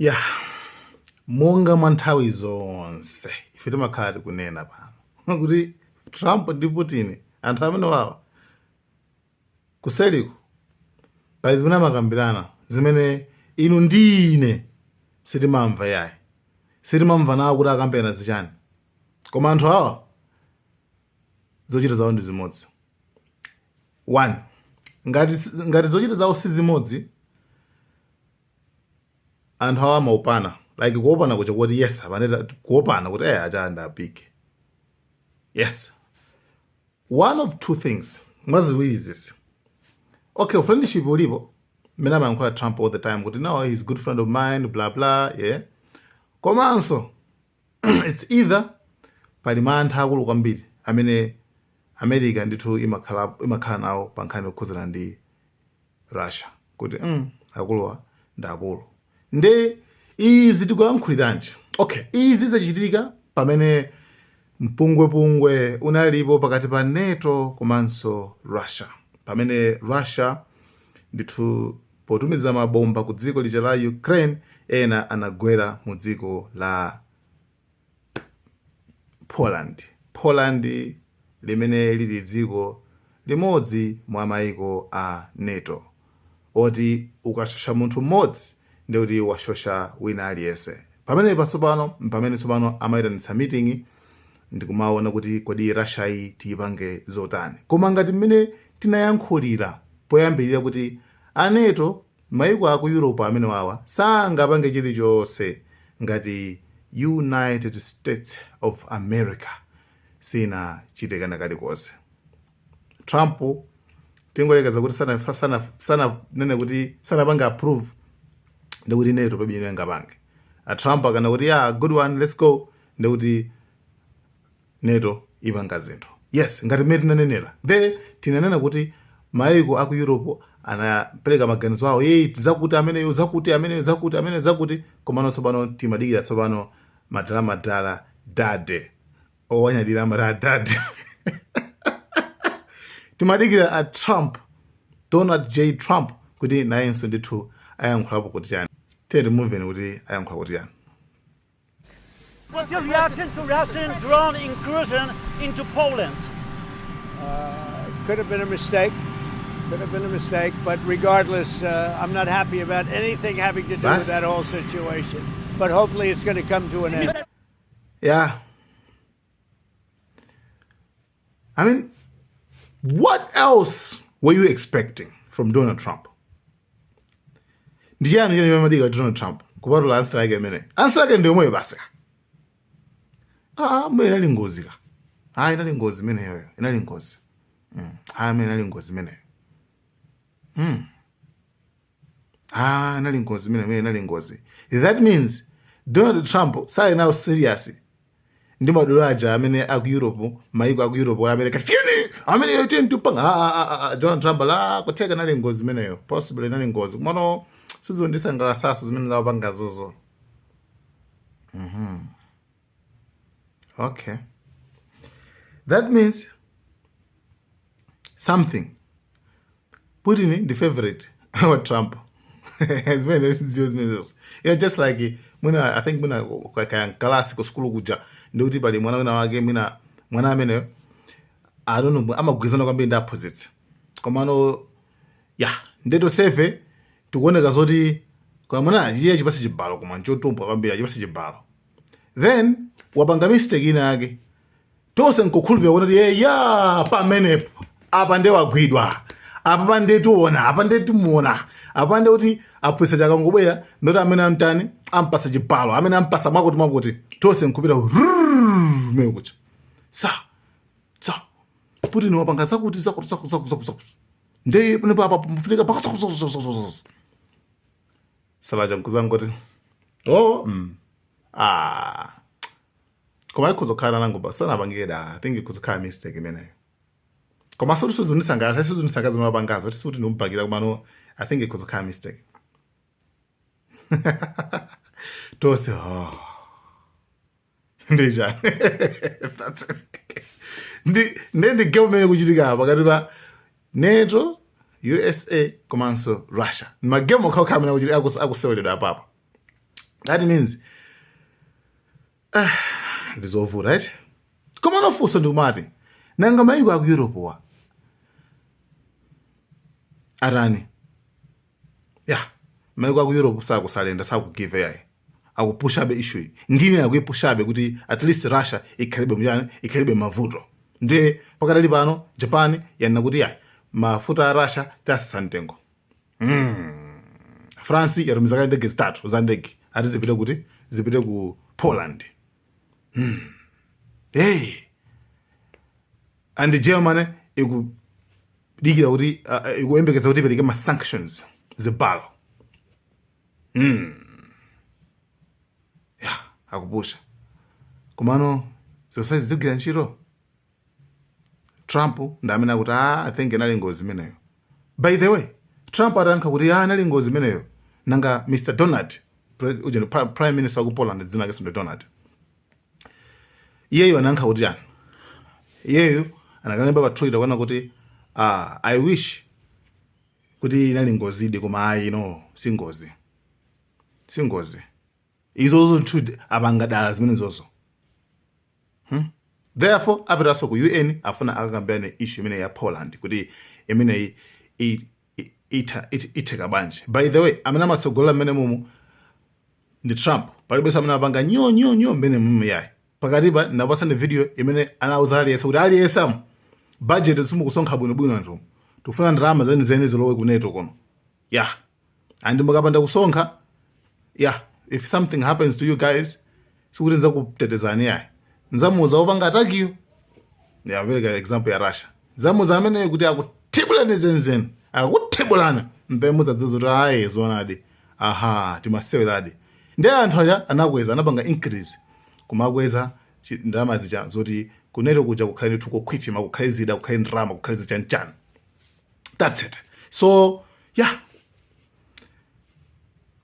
Ya monga mwa nthawi zonse ife timakhala tikunena pano kuti Trump ndi Putin anthu amene wawa kuseliko pali zimene amakambirana zimene inu ndi ine sitimamva yayi, sitimamva nawo kuti akambirana zichani, koma anthu awa zochita zawo ndi zimodzi. One, ngati zochita zawo si zimodzi, anthu awa amaupana, like kuopana kuja kuti yes apaneta kuopana kuti acha ndapike. Yes, one of two things mwaziwiri zisi. Okay, friendship ulipo mena amayankhula Trump all the time kuti no, he's a good friend of mine blah blah, yeah, komanso it's either pali mantha akulu kwambiri amene America ndithu imakhala nawo pa nkhani yokhuzana ndi Russia kuti akuluwa ndi akulu. Nde izi tikuyankhuliranje. Okay, izi zachitika pamene mpungwepungwe unalipo pakati pa NATO komanso Russia, pamene Russia ndithu potumiza mabomba ku dziko lija la Ukraine ena anagwera mu dziko la Poland limene lili dziko limodzi mwa maiko a NATO, oti ukashosha munthu mmodzi ndi kuti washosha wina aliyense. Pamene tsopano amayitanitsa meeting ndikumaona kuti kodi Russia iyi tiyipange zotani. Koma ngati mmene tinayankhulira poyambirira kuti a NATO maiko aku Europe amene wawa sangapange chilichonse ngati United States of America sinachitikana kalikonse. Trump tingolekeza kuti sana nene kuti sanapanga approve ndi kuti NATO pabino yangapange. Trump akana kuti yeah, good one, let's go, ndi kuti NATO ipanga zinthu. Yes, ngati mmene tinanenera tinanena kuti maiko aku Europe anapereka maganizo awo zakuti ameneyo zakuti komano tsopano timadikira tsopano madala dade owanyadira mara dade timadikira a Trump, Donald J. Trump kuti nayenso ndithu ayankhulapo kuti chani. Muveni kuti ayankhula kuti chani. What's your reaction to Russian drone incursion into Poland? Could have been a mistake. But regardless, I'm not happy about anything having to do with that whole situation. But hopefully it's going to come to an end. Yeah. I mean, what else were you expecting from Donald Trump? Ndiyani yamadiga Donald Trump kubarula answer yake mene. Answer yake ndio moyo basi. Mwe inali ngozi ka. Inali ngozi mene yoyo. Inali ngozi. Mwe inali ngozi mene. Inali ngozi mene inali ngozi. That means Donald Trump sai now serious. Ndi madolo aja amene aku Europe, maiko aku Europe wa America. Amene yote ntupanga Donald Trump la kuteka nali ngozi mene yo. Possibly nali ngozi. Kumano suzo ndisangala saso zimene zawapanga zozo. Okay. That means something. Putin the favorite of Trump has been zero. Yeah, just like I think kwa classical school kuja ndio bali mwana wake mwana amene I don't know amagwizana kwambe ndi opposite. Komano yeah, ndeto save tukuoneka zoti kwa mwana iye chipasi chibalo koma nchotumpa kwambira chipasi chibalo. Then wapanga mistake ina yake. Tose nkokhulupira kuti ya pamenepo apa nde wagwidwa. Apa nde tuona, apa nde tumuona. Apa nde kuti apwisa chaka ngobwera ndoti amene amtani ampasa chibalo, amene ampasa mwakuti tose nkupita meyo kucha. Sa Putin wapanga zakuti nde pano apa mfunika paka salaja mkuzangoti koma ikuzokhala nangu basana bangeda I think ikuzokhala mistake imeneyo. Koma sotu zunisanga zima bangazo tisuti numpakira kumano I think ikuzokhala mistake. Tose ndija that's it. Ndi government kuchitika pakati pa NATO, USA komanso Russia. Magemo khawukhamira kuti akuseweledwa apapo. That means ndizovuta right. Koma nofunso ndikumati nanga mayiko aku Europe wa arani mayiko aku Europe sakusalenda sakugive yayi akupushabe issue ndini akuyipushabe kuti at least Russia ikhalibe mavuto ndiye pakadali pano Japan yanena kuti mafuta a Russia tasisa France yatumiza kale ndege zitatu za ndege ati zipite ku Poland. Hey, and Germany ikudikira kuti ikuyembekeza kuti ipereke ma sanctions zibalo. Akupusha kumano zosaizi zigwira ntchito. Trump ndamene akuti I think inali ngozi imeneyo. By the way, Trump atayankha kuti anali ngozi imeneyo nanga Mr. Donald Prime Minister wa Poland dzina lake Mr. Donald. Iyeyo anayankha kuti iyeyo anakalemba pa Twitter kana kuti I wish kuti inali ngozi ide koma ayi no singozi. Izozo nthu abangadala zimene zozo. Therefore apitaso ku UN afuna akakambirane issue imene ya Poland kuti imene itheka banje. By the way, amene amatsogola mmene mumu ndi Trump. Palibe samene apanga nyo mmene mumu yayi. Pakatipa napasane video imene anauza aliyesa kuti aliyesa budget simukusonkha bwinobwino anthu. Tufuna ndalama zenizeni zilowe ku NATO kono. And mukapanda kusonkha if something happens to you guys sikuti nzakutetezani yayi. Nzamuza opanga atakiyo. Apereka example ya Russia. Nzamuza amene kuti akutibulane zenizeni. Akutibulana mpemuza dzozoti ayi zonadi. Timaseweladi. Ndiye anthu aya anapanga increase kumakweza ndalama zija zoti kunero kuja kukhale thuko khwitima kukhale zida kukhale ndrama kukhale zichanchana. That's it. So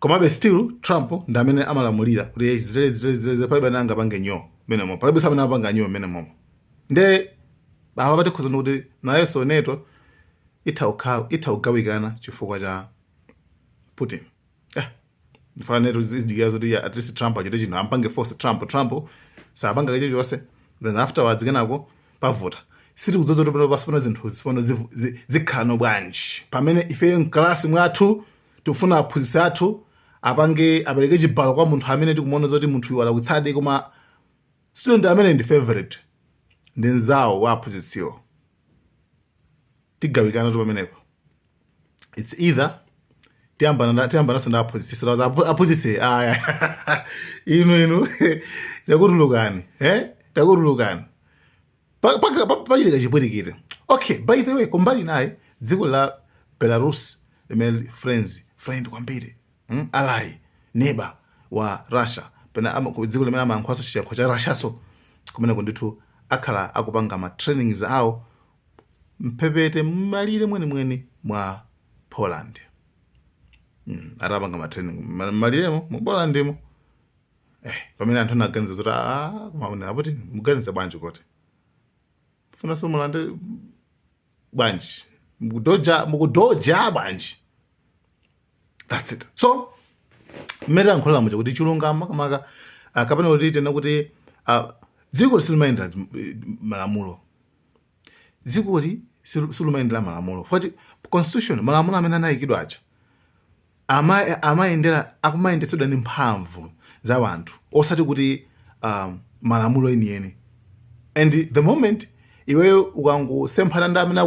komabe still Trump ndamene amalamulira kuti zileze palibe nanga pange nyo menemo palibe samene apanga nyo menemo nde baba batikhuza kuti naye so NATO itaugawikana chifukwa cha Putin. Ndifana NATO izidikira zoti at least Trump achite chino ampange force Trump sapanga kacho chose then afterwards kenako pavuta siti kuzozo pano pasipona zinthu zifona zikhano bwanji pamene ife mklasi mwathu tufuna aphunzitsi athu apereke chibalo kwa munthu amene tikumuona zoti munthu iwala kutsade koma student amene ndi favorite ndi nzawo wa aphunzitsiwo tigawikana to pamenepo. It's either tiyambana sonda aphunzitsi inu takutulukani takutulukani pachitika chipwirikire. Okay, by the way kumbali naye dziko la Belarus limene friend kwambiri ally neighbor wa Russia pena dziko limene amankhaso chiyankho cha Russiaso kumene kundithu akhala akupanga ma trainings awo mphepete malire mweni mwa Poland. Arapanga ma training maliremo mu Polandimo. Pamene anthu anaganiza zoti kumaona apoti muganiza bwanji kuti funa somulande bwanji mukudoja bwanji. That's it. So mmene ankhola muja kuti chilungamo kamaka kapena kuti tena kuti dziko silimayendera malamulo. Dziko silimayendera malamulo. Futi constitution malamulo amene anayikidwa aja akumayendetsedwa ndi mphamvu za wanthu osati kuti malamulo enieni. And the moment iweyo ukangosemphana ndi amene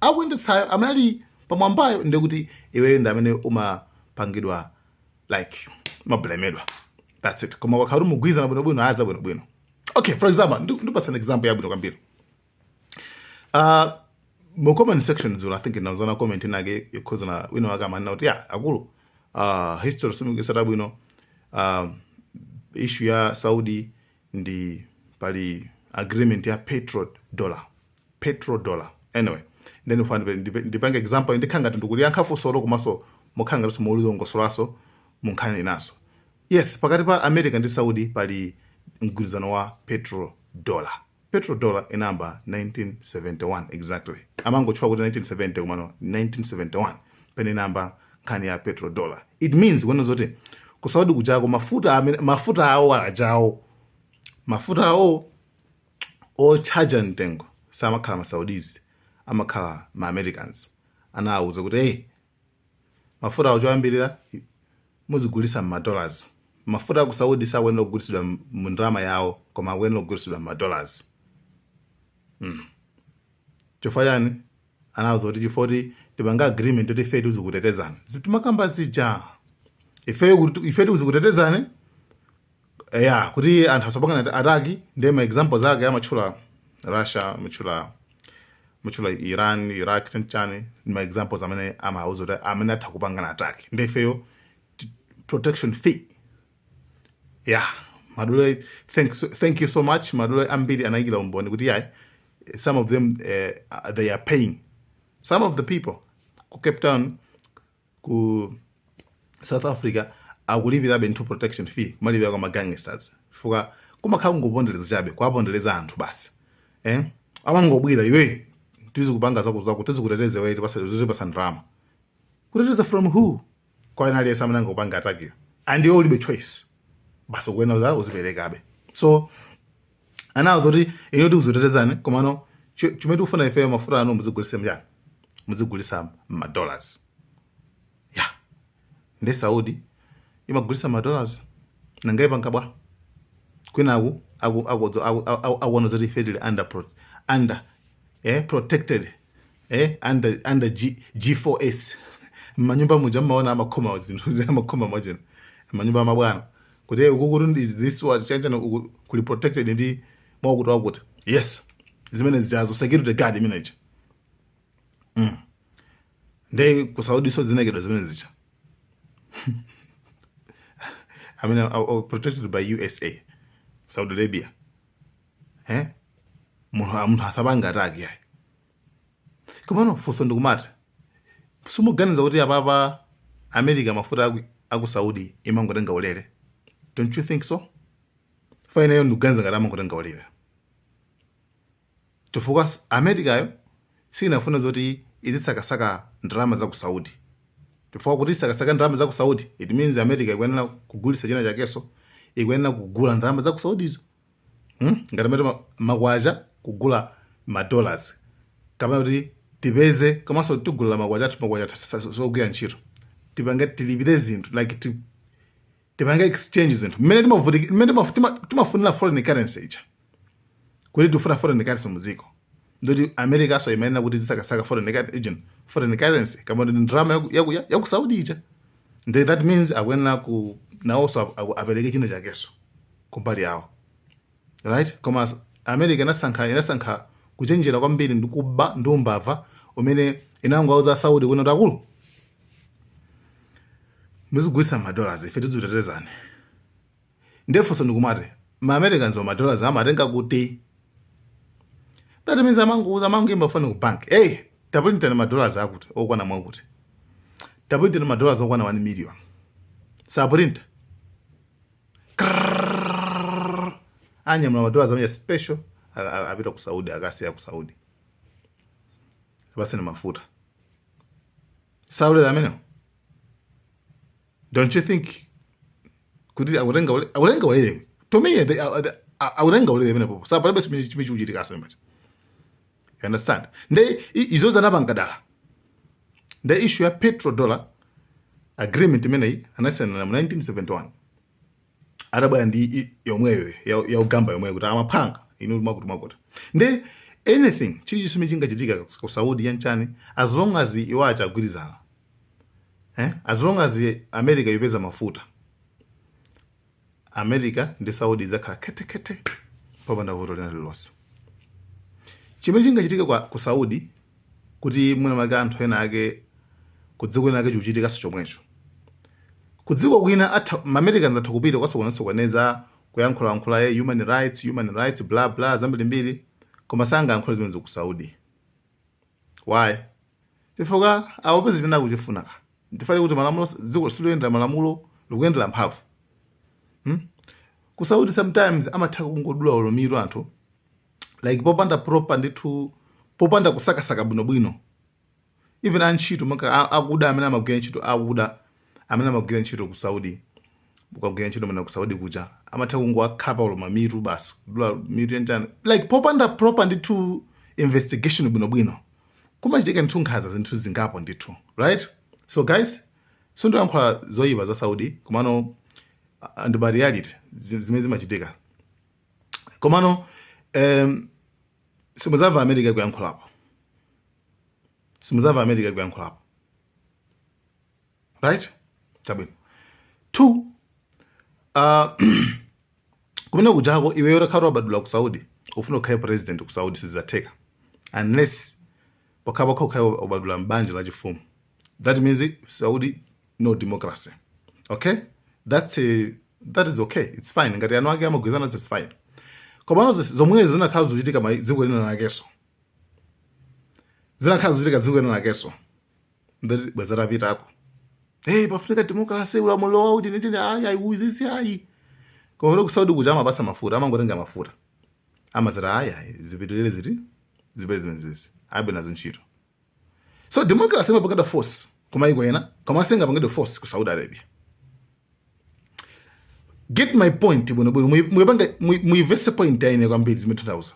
akuyendetsayo amene pamwambayo ndi kuti iweyo ndi amene umapangidwa like umablemedwa. That's it. Koma wakhala mugwizana bwinobwino adza bwinobwino. Okay, for example ndipasa an example yabwino kwambiri. Mu comment section zula I think inazana comment inake ikhuzana wino wakamana kuti akulu history simukisata bwino issue ya Saudi ndi pali agreement ya petrodollar. Anyway, then ufane ndipange example ndikhanga tindukuli yankhafu solo kumaso mukhanga liso mulilongo solaso munkhani naso. Yes, pakati pa America ndi Saudi pali mgwirizano wa petrodollar. Petrodollar inamba 1971 exactly. Amango chwa kuti 1970 kumano 1971 pene namba nkhani ya petrodollar. It means when zote ku Saudi kujako mafuta awo ajawo mafuta awo ochaja mtengo samakhala ma Saudis amakhala ma Americans anawuza kuti mafuta awo choyambirira muzigulisa $, mafuta ku Saudi sakuyenera kugulisidwa mu ndalama yawo koma akuyenera kugulisidwa $. Chifukwa chani anawuza kuti chifoti tipanga agreement kuti ife tizikutetezana timakamba zija ife tizikutetezane kuti anthu asapangana ataki ndi ma examples ake amatchula Russia mutchula Iran, Iraq chani ma examples amene amauza kuti amene atha kupangana ataki ndi ifeyo protection fee. Madule, thank you so much. Madule ambiri anayikila umboni kuti some of them they are paying. Some of the people ku Cape Town, ku South Africa akulipira into protection fee malipira kwa gangsters. Fuka kumakhala ngobondeleza chabe kwabondeleza anthu basi. Amangobwira iwe tizikupanga zako tizikuteteze wewe tipasa ndrama. Kuteteza from who? Kwa nali esamana ngopanga ataki. And you only be choice. Basi kwena za uziperekabe. So anawuza kuti ino tikuzotetezane komano chimene tikufuna ife mafuta ano muzigulisa mjani. Muzigulisa $. Ndi Saudi imagulisa $. Nangai pankabwa. Kwinaku akuona zoti ife tili under protected under G4S. Manyumba muja maona amakoma zinthu amakoma majeni. Manyumba amabwana. Kuti ukukuti is this what change kuli protected ndi mwakuti wakuti. Yes. Zimene zijazo security guard manager. Ndi ku Saudi so zinekedwa zimene zicha. I mean, protected by USA, Saudi Arabia. Munthu asabanga ataki yayi. Komano foso ndikumati. Sumuganiza kuti apapa America mafuta aku Saudi imangotenga ulere. Don't you think so? Fine yo ndiganiza ngati amangotenga ulere. Chifukwa America yo sinafuna zoti izisakasaka ndalama za ku Saudi. Chifukwa kuti isakasaka ndalama za ku Saudi, it means America ikuyenera kugulisa china chakeso, ikuyenera kugula ndalama za ku Saudi izo. Ngati mete makwacha kugula $. Kama kuti tipeze komanso tigula makwacha sokuya ntchito. Tipange tilipire zinthu like tipange exchange zinthu. Mmene timafunira foreign currency icha. Kuti tifuna foreign currency muziko. Ndoti America so imayenera kuti zisakasaka foreign currency kama ndi ndalama ya ku Saudi icha. That means akuyenera na also apereke china chakeso kumbali yawo. Right? Koma America inasankha kuchenjera kwambiri ndikuba ndumbava umene inangwauza Saudi kuno takulu. Muzigulisa $, ife tizutetezane. Ndefonso ndikumati ma Americans wa $, amatenga kuti. That means amangimba fana ku bank. Tapulintana $, akuti okwana mwakuti. Tapulintana $, okwana 1 million. Sapulinta. Anyamula $, amenya special apita ku Saudi akasiya ku Saudi. Basi ni mafuta. Saudi ameno. Don't you think kuti akurenga ulele? To me akurenga ulele bene popo. Sapo basi chimichuchiti kasa mbacha. You understand? Nde izoza nabangadala. The issue ya petrodollar agreement imene anasena na 1971. Araba ndi yomwewe ya ugamba yomwewe kuti amapanga inu makuti. Nde anything chiji sumichinga chitika ku Saudi yanchani as long as iwacha agwirizana. As long as America yupeza mafuta. America ndi Saudi zakhala kete popanda vuto lina lilonse. Chimene chingachitika ku Saudi kuti mwina maka anthu ena ake kudziko ena ake chuchitika chomwecho. Kudziko kwina Americans atha kupita kwasokoneza kuyankhula human rights blah blah zambiri koma sanga yankhula zimene ku Saudi. Why? Chifukwa awapezi vina kuchifuna. Ndifale kuti malamulo dziko siluyenda malamulo likuyendera mphamvu. Ku Saudi sometimes amatha kungodula olomiro anthu like popanda proper ndithu popanda kusakasaka bwinobwino. Even antchito maka akuda amene amagwira ntchito akuda amene amagwira ntchito ku Saudi ukagwira ntchito mana ku Saudi kuja amatha kungowakhapa uloma mitu basi kudula mitu yanjani like popanda proper ndithu investigation bwinobwino kumachitika nthu nkhaza zinthu zingapo ndithu, right? So guys, sindoyankhula zoyipa za Saudi komano ndi reality zimene zimachitika komano simuzamva America kuyankhulapo, simuzamva America kuyankhulapo, right? Chabwino 2 kumene kujako iweyo utakhala wabadula ku Saudi ufuna ukhale president ku Saudi sizizatheka unless pakapakha ukhale wabadula mbanja la chifumu. That means Saudi no democracy. Okay, that is okay, it's fine. Ngati anu ake amagwizana it's fine. Komano zomwe zinakhala zochitika dziko lina lakeso, zinakhala zochitika dziko lina lakeso ndati bwezarapitako pafunika democracy ulamulo wauti nitini ayi uzisi ayi komano ku Saudi kuja amabasa mafuta amangotenga mafuta amazira ayi zipitilire ziti zipezimenzisi ayi nazo ntchito. So democracy imapangidwa force kumayiko ena koma singapangidwa force ku Saudi Arabia. Get my point bwinobwino muivese point yaine kwambiri zimethandauza.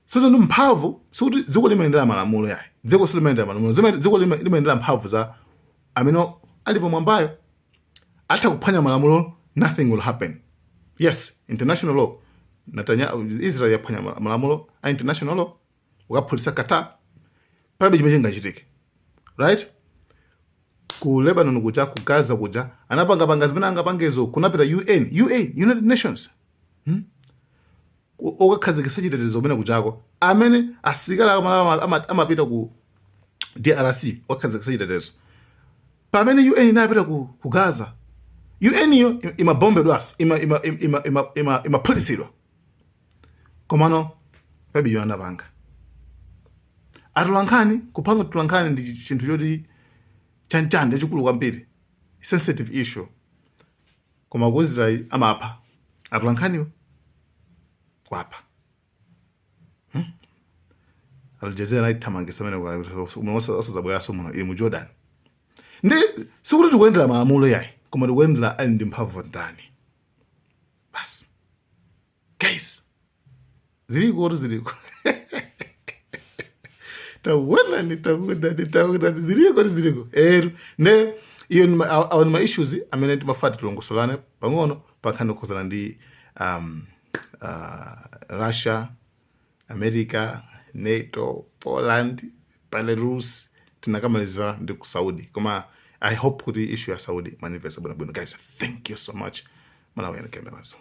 So ndi mphamvu sikuti dziko limayendera malamulo yayi, dziko silimayendera malamulo, dziko limayendera mphamvu za amene alipo mwambayo atha kuphwanya malamulo, nothing will happen. Yes, international law Israel yaphwanya malamulo a international law ukaphulisa Qatar palibe chimene chingachitike, right? Ku Lebanon kuja ku Gaza kuja anapanga zimene angapangezo kunapita United Nations okakhazikitsa chitetezo umene kujako amene asilikali amapita ku DRC okakhazikitsa chitetezo pamene UN inapita ku Gaza. UN yo imabombedwaso imaphulitsidwa komano palibe yo anapanga atulankhani kupanga tulankhani ndi chinthu choti chanchande chikulu kwambiri, sensitive issue koma ku Israel amapha atulankhaniwo kwapha. Al Jazeera ithamangisa amene osazabweranso muno ili mu Jordan ndi sikuti tikuyendera malamulo yayi koma tikuyendera ali ndi mphamvu ndani basi. Guys, ziliko tawona ziliko ne iyo ni ma issues amene timafati tulongosolane pang'ono pakhani kukhuzana ndi Russia, America, NATO, Poland, Belarus tinakamaliza ndi ku Saudi koma I hope kuti issue ya Saudi manifesta bwino. Guys, thank you so much. Malawi and cameras.